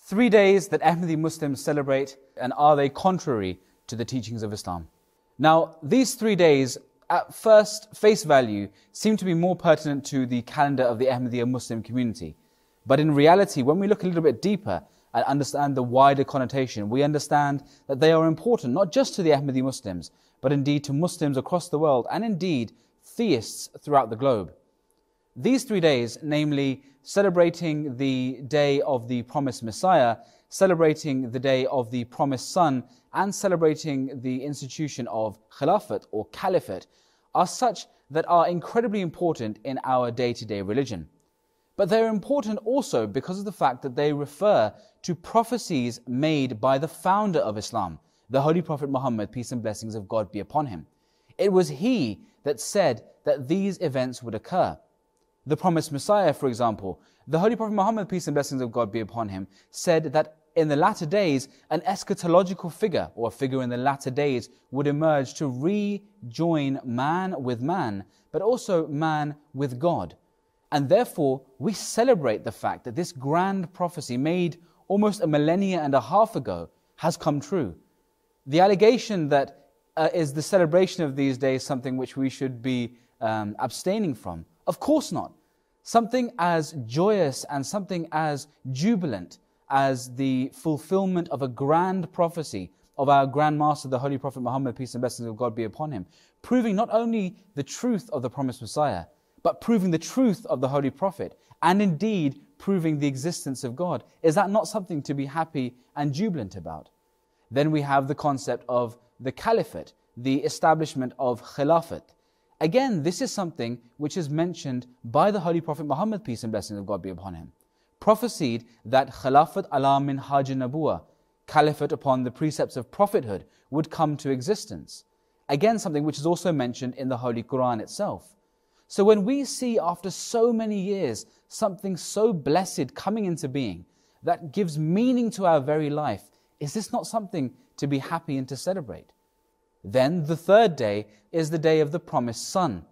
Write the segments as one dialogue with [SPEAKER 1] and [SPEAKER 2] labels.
[SPEAKER 1] 3 days that Ahmadi Muslims celebrate, and are they contrary to the teachings of Islam? Now, these 3 days, at first face value, seem to be more pertinent to the calendar of the Ahmadiyya Muslim community. But in reality, when we look a little bit deeper and understand the wider connotation, we understand that they are important not just to the Ahmadi Muslims, but indeed to Muslims across the world, and indeed theists throughout the globe. These 3 days, namely celebrating the day of the promised Messiah, celebrating the day of the promised Son, and celebrating the institution of Khilafat or Caliphate, are such that are incredibly important in our day-to-day religion. But they are important also because of the fact that they refer to prophecies made by the founder of Islam, the Holy Prophet Muhammad, peace and blessings of God be upon him. It was he that said that these events would occur. The promised Messiah, for example, the Holy Prophet Muhammad, peace and blessings of God be upon him, said that in the latter days, an eschatological figure, or a figure in the latter days, would emerge to rejoin man with man, but also man with God. And therefore, we celebrate the fact that this grand prophecy made almost a millennia and a half ago has come true. The allegation that is the celebration of these days something which we should be abstaining from? Of course not. Something as joyous and something as jubilant as the fulfillment of a grand prophecy of our Grand Master, the Holy Prophet Muhammad, peace and blessings of God be upon him, proving not only the truth of the promised Messiah, but proving the truth of the Holy Prophet, and indeed proving the existence of God. Is that not something to be happy and jubilant about? Then we have the concept of the Caliphate, the establishment of Khilafat. Again, this is something which is mentioned by the Holy Prophet Muhammad, peace and blessings of God be upon him, prophesied that Khilafat ala minhaj an-nabuwah, Caliphate upon the precepts of prophethood, would come to existence. Again, something which is also mentioned in the Holy Quran itself. So when we see after so many years something so blessed coming into being that gives meaning to our very life, is this not something to be happy and to celebrate? Then the 3rd day is the day of the promised Son.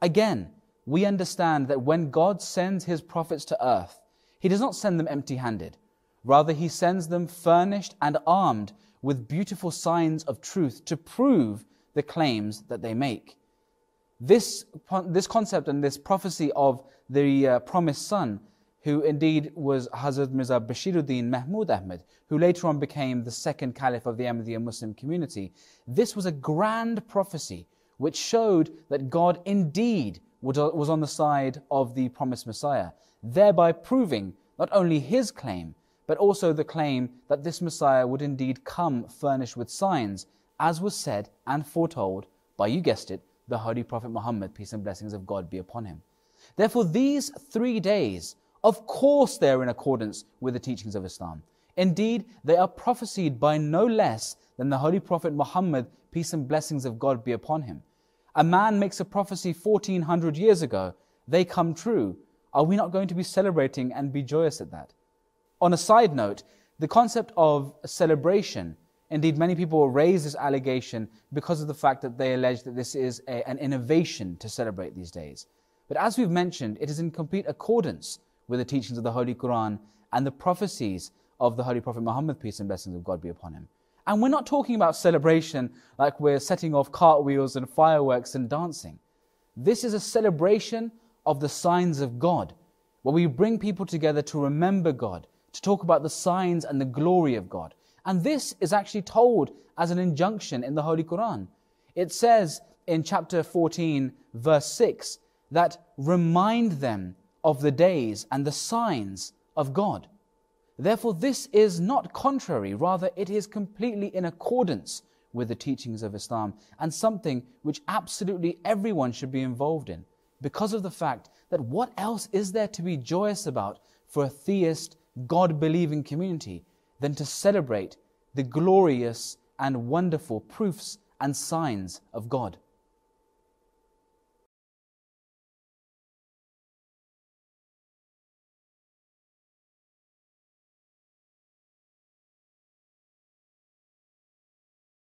[SPEAKER 1] Again, we understand that when God sends His prophets to earth, He does not send them empty-handed. Rather, He sends them furnished and armed with beautiful signs of truth to prove the claims that they make. This concept and this prophecy of the promised Son, who indeed was Hazrat Mirza Bashiruddin Mahmud Ahmad, who later on became the 2nd Caliph of the Ahmadiyya Muslim community, this was a grand prophecy which showed that God indeed was on the side of the promised Messiah, thereby proving not only His claim, but also the claim that this Messiah would indeed come furnished with signs, as was said and foretold by, you guessed it, the Holy Prophet Muhammad, peace and blessings of God be upon him. Therefore, these 3 days, of course they are in accordance with the teachings of Islam. Indeed, they are prophesied by no less than the Holy Prophet Muhammad, peace and blessings of God be upon him. A man makes a prophecy 1400 years ago, they come true. Are we not going to be celebrating and be joyous at that? On a side note, the concept of celebration, indeed many people raise this allegation because of the fact that they allege that this is an innovation to celebrate these days. But as we've mentioned, it is in complete accordance with the teachings of the Holy Quran and the prophecies of the Holy Prophet Muhammad, peace and blessings of God be upon him. And we're not talking about celebration like we're setting off cartwheels and fireworks and dancing. This is a celebration of the signs of God, where we bring people together to remember God, to talk about the signs and the glory of God. And this is actually told as an injunction in the Holy Quran. It says in chapter 14, verse 6, that remind them of the days and the signs of God. Therefore, this is not contrary, rather it is completely in accordance with the teachings of Islam, and something which absolutely everyone should be involved in, because of the fact that what else is there to be joyous about for a theist, God-believing community than to celebrate the glorious and wonderful proofs and signs of God.